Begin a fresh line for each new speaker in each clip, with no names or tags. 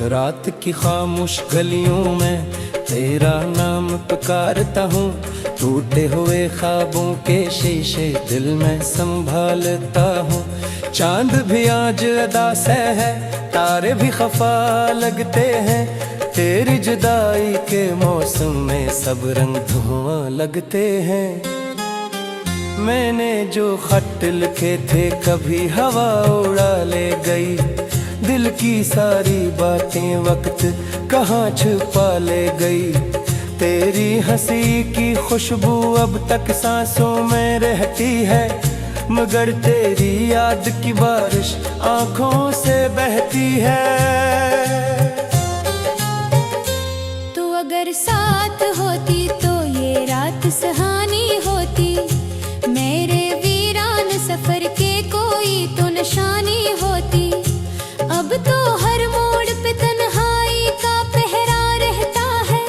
रात की खामोश गलियों में तेरा नाम पुकारता हूँ। टूटे हुए ख्वाबों के शीशे दिल में संभालता हूँ। चांद भी आज अदा से है, तारे भी खफा लगते हैं। तेरी जुदाई के मौसम में सब रंग धुआं लगते हैं। मैंने जो खत लिखे थे कभी हवा उड़ा ले गई। दिल की सारी बातें वक्त कहाँ छुपा ले गई। तेरी हंसी की खुशबू अब तक सांसों में रहती है, मगर तेरी याद की बारिश आंखों से बहती है।
तू अगर साथ होती तो ये रात सुहानी होती। मेरे वीरान सफर के कोई तो निशानी होती। अब तो हर मोड़ पे तन्हाई का पहरा रहता है।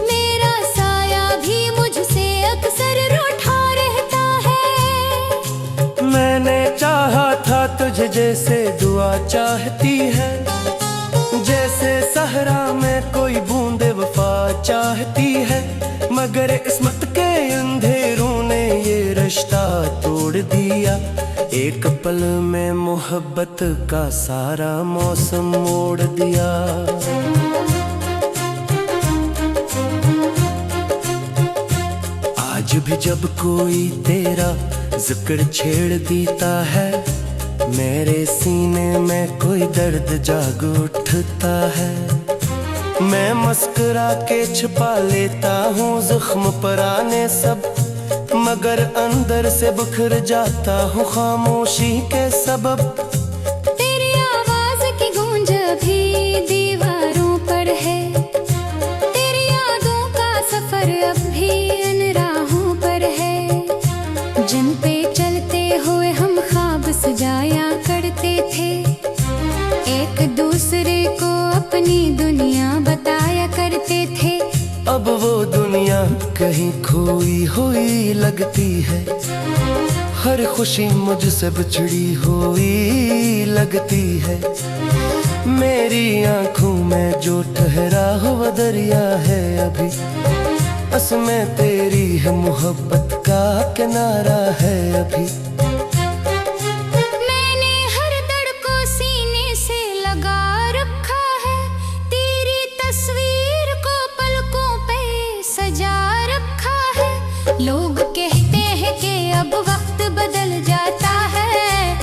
मेरा साया भी मुझसे अक्सर रूठा रहता है।
मैंने चाहा था तुझे जैसे दुआ चाहती है, जैसे सहरा में कोई बूंदे वफा चाहती है। मगर इस्मत के अंधेरों ने ये रिश्ता तोड़ दिया। एक पल में मोहब्बत का सारा मौसम मोड़ दिया। आज भी जब कोई तेरा जिक्र छेड़ देता है, मेरे सीने में कोई दर्द जाग उठता है। मैं मुस्कुरा के छुपा लेता हूँ जख्म पुराने सब, मगर अंदर से बिखर जाता हूँ खामोशी के सबब।
तेरी आवाज की गूंज भी दीवारों पर है। तेरी यादों का सफर अब भी इन राहों पर है, जिन पे चलते हुए हम ख्वाब सजाया करते थे। एक दूसरे को अपनी दुनिया बताया करते थे।
अब वो दुनिया कहीं खोई हुई लगती है। हर खुशी मुझसे बिछड़ी हुई लगती है। मेरी आंखों में जो ठहरा हुआ दरिया है अभी, उसमें तेरी है मोहब्बत का किनारा है अभी।
लोग कहते हैं कि अब वक्त बदल जाता है,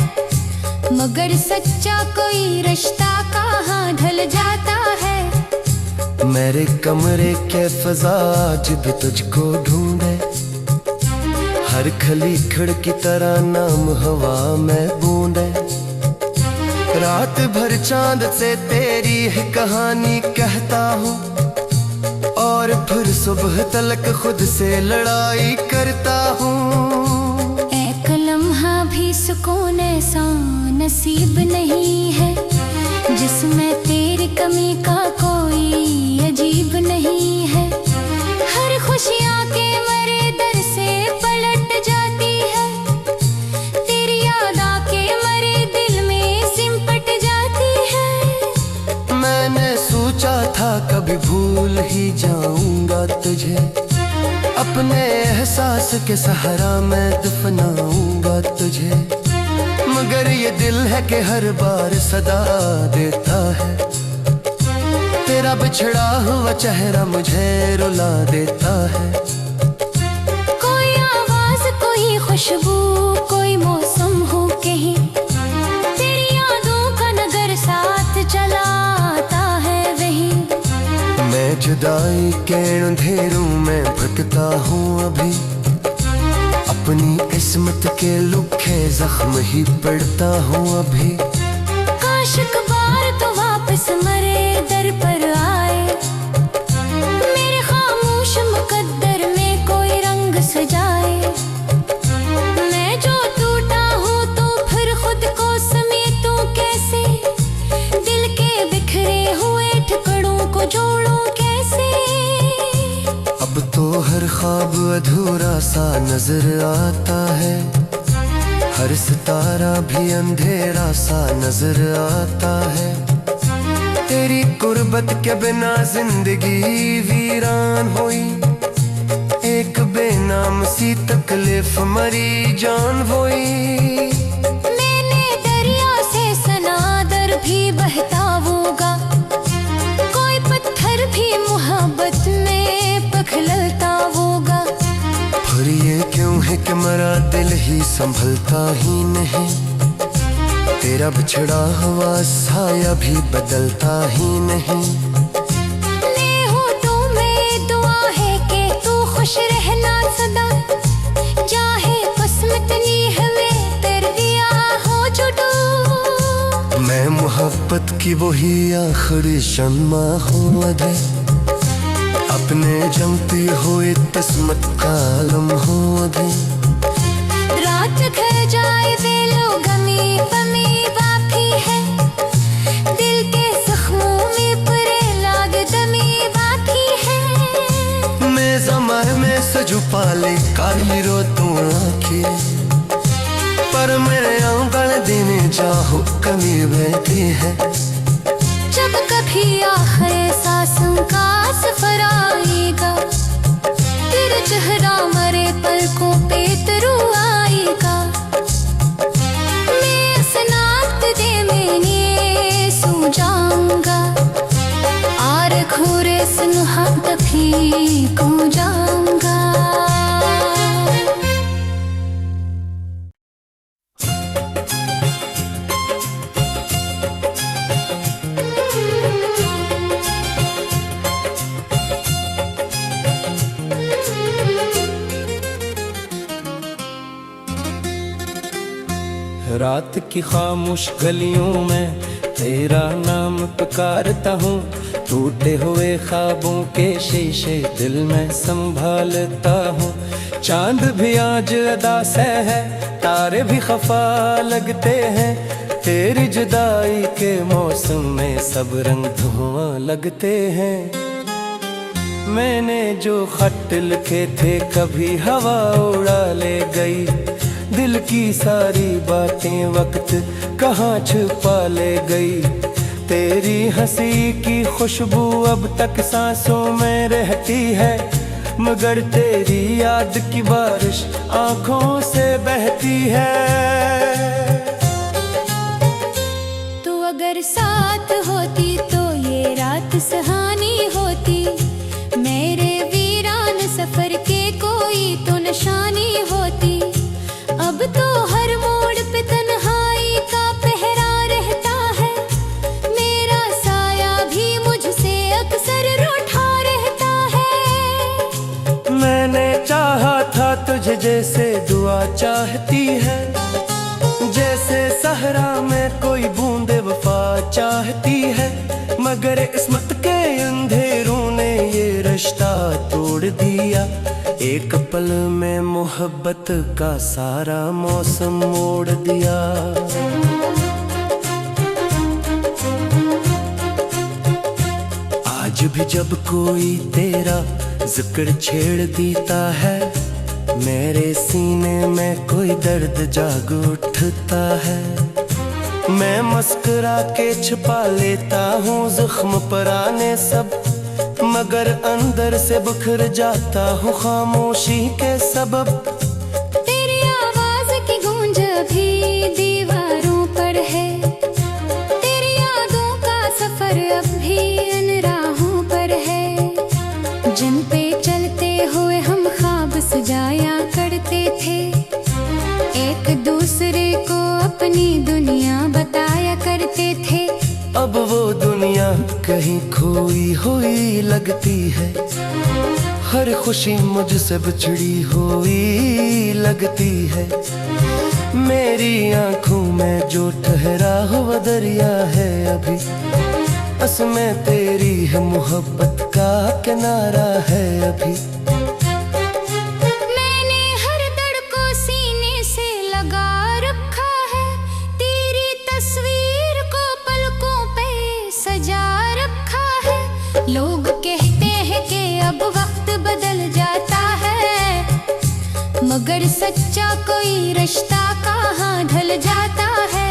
मगर सच्चा कोई रिश्ता कहाँ ढल जाता है।
मेरे कमरे के फजा आज भी तुझको ढूंढे। हर खली खिड़की तरह नाम हवा में बूंदे। रात भर चांद से तेरी है कहानी कहता हूँ, और फिर सुबह तलक खुद से लड़ाई करता हूँ।
एक लम्हा भी सुकून ऐसा नसीब नहीं है, जिसमें तेरी कमी का कोई अजीब नहीं है। हर खुशियाँ के मरे दर से पलट जाती है। तेरी याद आके मरे दिल में सिमट जाती है।
मैंने सोचा था कभी भूल ही जाऊंगा तुझे, अपने एहसास के सहारा मैं दफनाऊंगा तुझे। मगर ये दिल है कि हर बार सदा देता है। तेरा बिछड़ा हुआ चेहरा मुझे रुला देता है।
कोई आवाज, कोई खुशबू, कोई मौसम हो कहीं, तेरी यादों का नगर साथ चलाता है वहीं।
मैं जुदाई के अंधेरों में भटकता हूँ अभी, अपनी किस्मत के लुखे जख्म ही पड़ता हूँ अभी।
काश एक बार तो वापस मरे दर पर आए, मेरे खामोश मुकद्दर में कोई रंग सजाए। मैं जो टूटा हूँ तो फिर खुद को समेटूं कैसे, दिल के बिखरे हुए टुकड़ों को जोड़ूं कैसे।
अब तो हर ख्वाब अधूरा सा नजर आता है, हर सितारा भी अंधेरा सा नजर आता है।
तेरी गुर्बत के बिना जिंदगी वीरान हुई। एक बेनाम सी तकलीफ मरी जान हुई।
मैंने दरिया से सनादर भी बहताऊंगा, कोई पत्थर भी मोहब्बत में पिघलता होगा।
पर ये क्यों है कि मेरा दिल ही संभलता ही नहीं, तेरा बिछड़ा हुआ साया भी बदलता ही नहीं। खुश रहना सदा, चाहे किस्मत नी हवे तेरे दिया हो जुड़ो। मैं मोहब्बत की वही आखिरी शम्मा हूँ अधे, अपने जमती हुई किस्मत का आलम हूँ अधे।
रात घर जाए वे लोग गमी पमी बाकी है, दिल के जख्मों में पूरे लाग दमी बाकी है।
मैं ज़माए में से छुपा ले काली रो तू आँखें, पर मेरे आंगन देने चाहो कमी बहती है।
जब कभी आखिर सांसों का सफर आएगा, तेरा चेहरा मरे पलकों पे तरू आएगा। मैं सनात दे मैंने सो जाऊंगा, आर खूरे सुनहा तभी को जाऊंगा।
रात की खामोश गलियों में तेरा नाम पुकारता हूँ, टूटे हुए ख्वाबों के शीशे दिल में संभालता हूँ। चांद भी आज अदा से है, तारे भी खफा लगते हैं, तेरी जुदाई के मौसम में सब रंग धुआं लगते हैं। मैंने जो खत लिखे थे कभी हवा उड़ा ले गई, दिल की सारी बातें वक्त कहाँ छुपा ले गई। तेरी हंसी की खुशबू अब तक सांसों में रहती है, मगर तेरी याद की बारिश आंखों से बहती है।
तू अगर साथ होती तो ये रात सुहानी होती, मेरे वीरान सफर के कोई तो निशानी होती। अब तो हर मोड़ पे तन्हाई का पहरा रहता है, मेरा साया भी मुझसे अक्सर रूठा रहता है।
मैंने चाहा था तुझे जैसे दुआ चाहती है, जैसे सहरा में कोई बूंदे वफा चाहती है, मगर किस्मत के अंधेरों ने ये रिश्ता तोड़ दिया। एक पल में मोहब्बत का सारा मौसम मोड़ दिया। आज भी जब कोई तेरा जिक्र छेड़ देता है, मेरे सीने में कोई दर्द जाग उठता है। मैं मुस्कुरा के छुपा लेता हूँ जख्म पुराने सब, मगर अंदर से बिखर जाता हूँ खामोशी के सबब।
तेरी आवाज की गूंज भी दीवारों पर है, तेरी यादों का सफर अब भी इन राहों पर है, जिन पे चलते हुए हम ख्वाब सजाया करते थे, एक दूसरे को अपनी दुनिया बताया करते थे।
अब वो दुनिया कहीं खोई हुई लगती है, हर खुशी मुझसे बिछड़ी हुई लगती है। मेरी आंखों में जो ठहरा हुआ दरिया है अभी, उसमें तेरी है मोहब्बत का किनारा है अभी।
लोग कहते हैं कि अब वक्त बदल जाता है, मगर सच्चा कोई रिश्ता कहाँ ढल जाता है।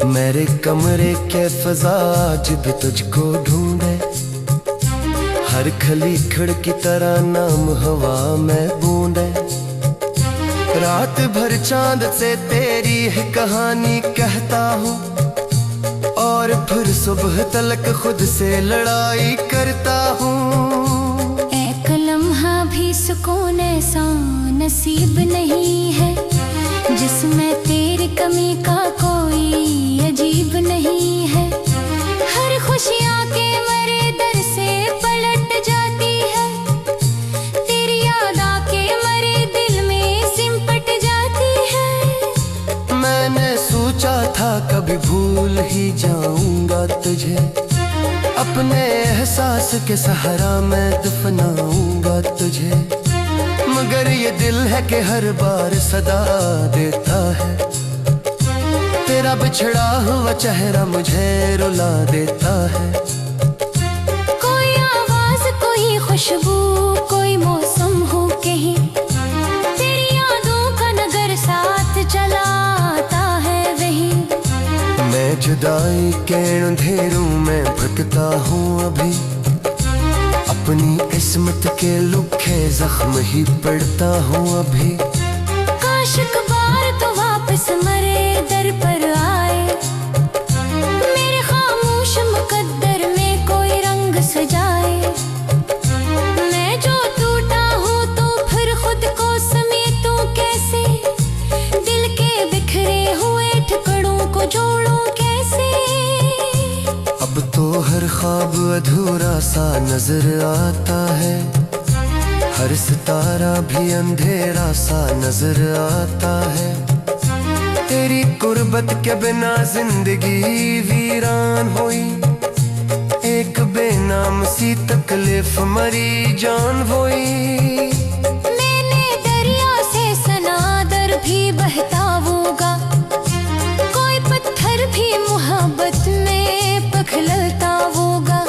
मेरे कमरे के फजा आज भी तुझको ढूंढे, हर खली खिड़की तरह नाम हवा में बूंदे। रात भर चांद से तेरी है कहानी कहता हूँ, और फिर सुबह तलक खुद से लड़ाई करता हूँ।
एक लम्हा भी सुकून ऐसा नसीब नहीं है जिसमें तेरी कमी का कोई अजीब नहीं है। हर खुशियाँ के मरे दर से पलट जाती है, तेरी याद आके मरे दिल में सिमट जाती है।
मैंने सोचा था कभी भूल ही जाऊंगा तुझे, अपने एहसास के सहारा मैं दफनाऊंगा तुझे। मगर ये दिल है कि हर बार सदा देता है, तेरा बिछड़ा हुआ चेहरा मुझे रुला देता है।
कोई आवाज, कोई खुशबू, कोई मौसम हो कहीं, तेरी यादों का नगर साथ चलाता है वही।
मैं जुदाई के अंधेरों में भटकता हूँ अभी, अपनी किस्मत के लुखे जख्म ही पड़ता हूँ अभी।
काश एक बार तो वापस मरे दर पर आए, मेरे खामोश मुकद्दर में कोई रंग सजाए। मैं जो टूटा हूँ तो फिर खुद को समेटूं कैसे, दिल के बिखरे हुए टुकड़ों को जोड़ूं कैसे।
अब तो हर ख्वाब अधूरा सा नजर आता है, हर सितारा भी अंधेरा सा नजर आता है। तेरी कुर्बत के बिना जिंदगी वीरान हुई, एक बेनाम सी तकलीफ मरी जान हुई।
मैंने दरिया से सनादर भी बहता होगा, कोई पत्थर भी मोहब्बत में पखलता होगा।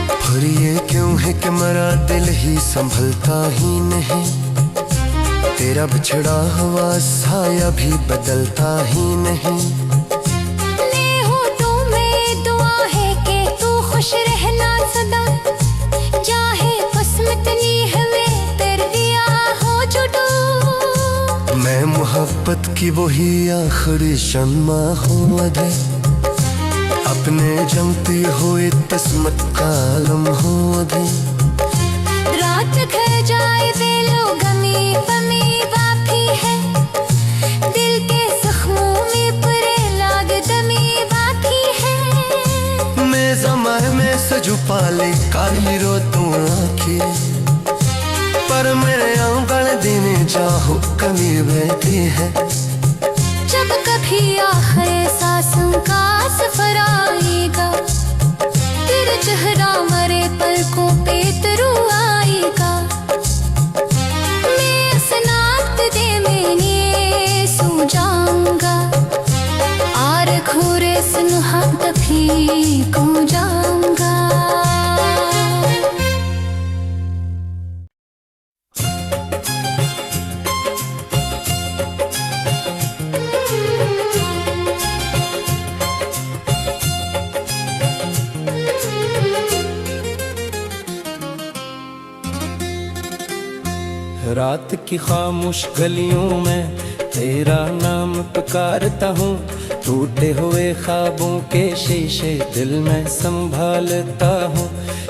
पर ये क्यों है कि मेरा दिल ही संभलता ही नहीं, तेरा बिछड़ा हुआ साया भी बदलता ही नहीं।
ले हो तू में दुआ है कि तू खुश रहना सदा, चाहे किस्मत नी हवे तेरे दिया हो जुड़ो।
मैं मोहब्बत की वही आखिरी शम्मा हूँ अधे, अपने जमती हुई किस्मत का आलम हूँ अधे।
रात घर जाए दिलो गमी पमी बाकी है, दिल के जख्मों में पूरे लाग दमी बाकी है।
मैं ज़माए में सजू पाले काली रो तू आखिर, पर मेरे आंगन देने चाहो कमी बहती है।
जब कभी आखिर सांसों का सफर आएगा, तेरा चेहरा मरे पलकों पे तरू आएगा। मैं असनात दे मैंने सो जाऊंगा, आर खूरे सुनहा तभी को जाऊंगा।
रात की खामोश गलियों में तेरा नाम पुकारता हूँ, टूटे हुए ख्वाबों के शीशे दिल में संभालता हूँ।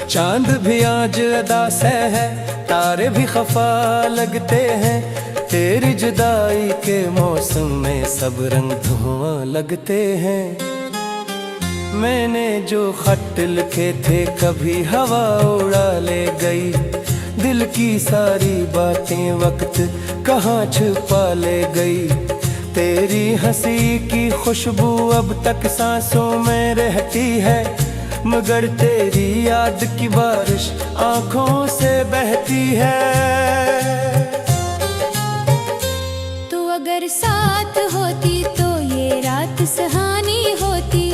चांद भी आज अदा से है, तारे भी खफा लगते हैं, तेरी जुदाई के मौसम में सब रंग धुआं लगते हैं। मैंने जो खत लिखे थे कभी हवा उड़ा ले गई, दिल की सारी बातें वक्त कहाँ छुपा ले गई। तेरी हंसी की खुशबू अब तक सांसों में रहती है, मगर तेरी याद की बारिश आंखों से बहती है।
तू अगर साथ होती तो ये रात सुहानी होती,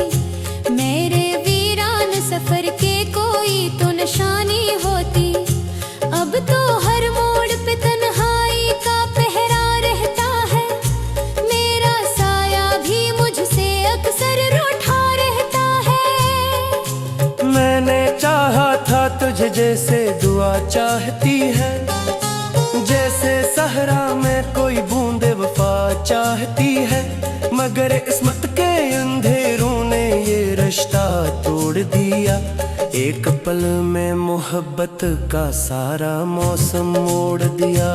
मेरे वीरान सफर के कोई तो निशानी होती। अब तो हर मोड़ पे तन्हाई का पहरा रहता है, मेरा साया भी मुझसे अक्सर रूठ
तुझे जैसे दुआ चाहती है, जैसे सहरा में कोई बूंदे वफा चाहती है। मगर इस्मत के अंधेरों ने ये रिश्ता तोड़ दिया। एक पल में मोहब्बत का सारा मौसम मोड़ दिया।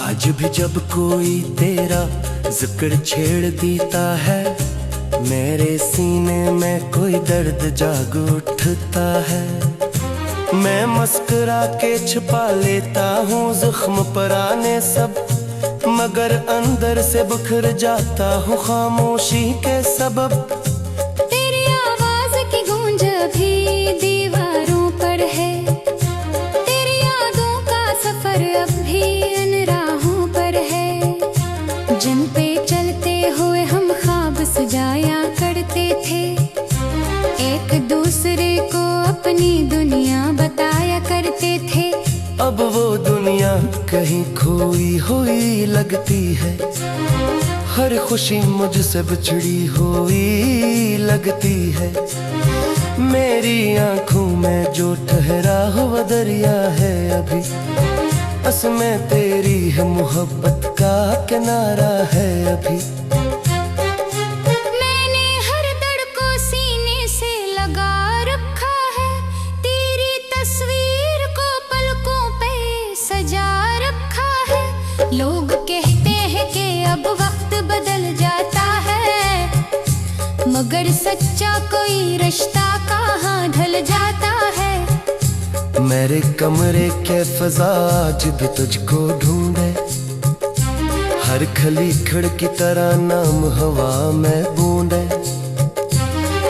आज भी जब कोई तेरा जिक्र छेड़ देता है, मेरे सीने में कोई दर्द जाग उठता है। मैं मुस्कुरा के छुपा लेता हूँ जख्म पुराने सब, मगर अंदर से बिखर जाता हूँ खामोशी के सबब।
तेरी आवाज की गूंज भी दीवारों पर है, तेरी यादों का सफर अब भी इन राहों पर है। जिन पे चलते हुए हम ख्वाब सजाया करते थे, एक दूसरे को अपनी दुनिया बताया करते थे।
अब वो दुनिया कहीं खोई हुई लगती है, हर खुशी मुझसे बिछड़ी हुई लगती है। मेरी आंखों में जो ठहरा हुआ दरिया है अभी, उसमें तेरी है मोहब्बत का किनारा है अभी।
मैंने हर दर्द को सीने से लगा रखा है, तेरी तस्वीर को पलकों पे सजा रखा है। लोग कहते हैं कि अब वक्त बदल जाता है, मगर सच्चा कोई रिश्ता कहाँ ढल जाता है।
मेरे कमरे के फजा आज भी तुझको ढूंढे, हर खली खिड़की तरह नाम हवा में बूंदे।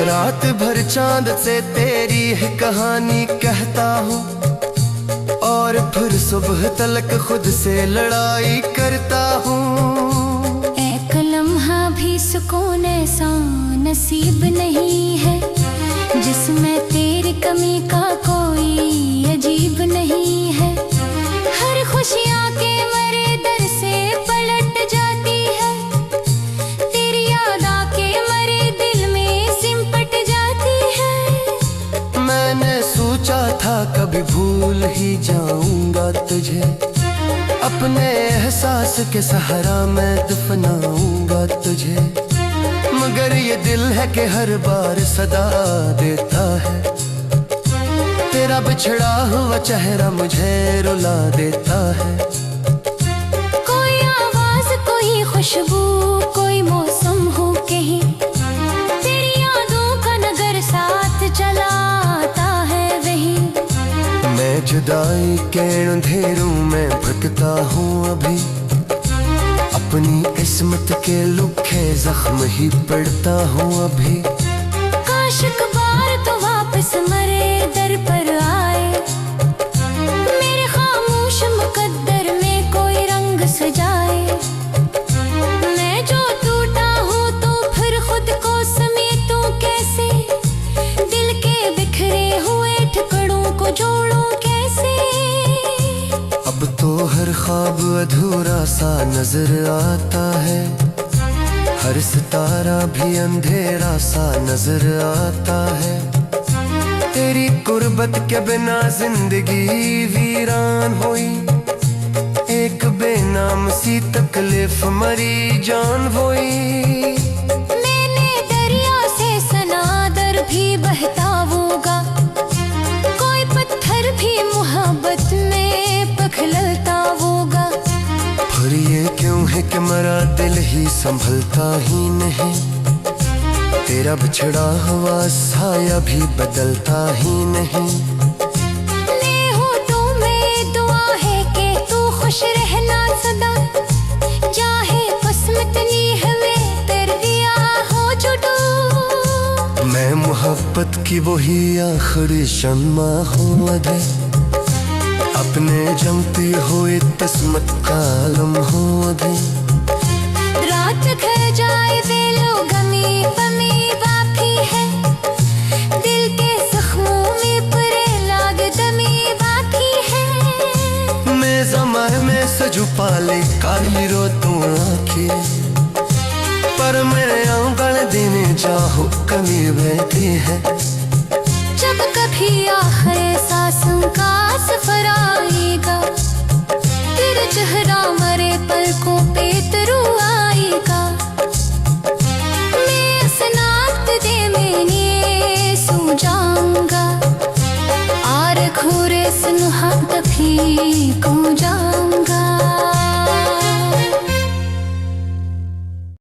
रात भर चांद से तेरी है कहानी कहता हूँ, और फिर सुबह तलक खुद से लड़ाई करता हूँ।
एक लम्हा भी सुकून ऐसा नसीब नहीं है, जिसमें तेरी कमी का कोई अजीब नहीं है। हर खुशियाँ के मरे दर से पलट जाती है, तेरी याद आके मरे दिल में सिमट जाती है।
मैंने सोचा था कभी भूल ही जाऊंगा तुझे, अपने एहसास के सहारा मैं दफनाऊंगा तुझे। मगर ये दिल है कि हर बार सदा देता है, तेरा बिछड़ा हुआ चेहरा मुझे रुला देता है।
कोई आवाज, कोई खुशबू, कोई मौसम हो कहीं, तेरी यादों का नगर साथ चलाता है वही।
मैं जुदाई के अंधेरों में भटकता हूँ अभी, अपनी किस्मत के लुखे जख्म ही पड़ता हूँ अभी।
काश एक बार तो वापस मरे दर पर आए, मेरे खामोश मुकद्दर में कोई रंग सजाए। मैं जो टूटा हूँ तो फिर खुद को समेटूं कैसे, दिल के बिखरे हुए टुकड़ों को जोड़ूं कैसे।
अब तो हर ख्वाब अधूरा सा नजर आता है, हर सितारा भी अंधेरा सा नजर आता है। तेरी कुर्बत के बिना जिंदगी वीरान हुई, एक बेनाम सी तकलीफ मरी जान हुई।
मैंने दरिया से सनादर भी बहता होगा, कोई पत्थर भी मोहब्बत में पखलता होगा।
फिर ये क्यों है कि मेरा दिल ही संभलता ही नहीं, तेरा बिछड़ा हुआ साया भी बदलता ही नहीं।
ले हो तो में दुआ है कि तू खुश रहना सदा, चाहे किस्मत नी हवे तेर दिया हो जुडू।
मैं मोहब्बत की वही आखिरी शम्मा हूँ अधे, अपने जमते हुए किस्मत का आलम हूँ अधे।
रात घर जाए दिलो गमी पमी बाकी है, दिल के जख्मों में परे लाग दमी बाकी है।
मैं ज़माने में सजू पाले काली रो तू आँखें,
पर मेरे आंगन दिन चाहो कमी बैठी है।
जब कभी आखिर सांसों का सफर आएगा, तेरा चेहरा मरे पलकों पे तरू आएगा। मैं इस नात दे मैंने सो जाऊंगा, आर घूरे सुनहा तभी को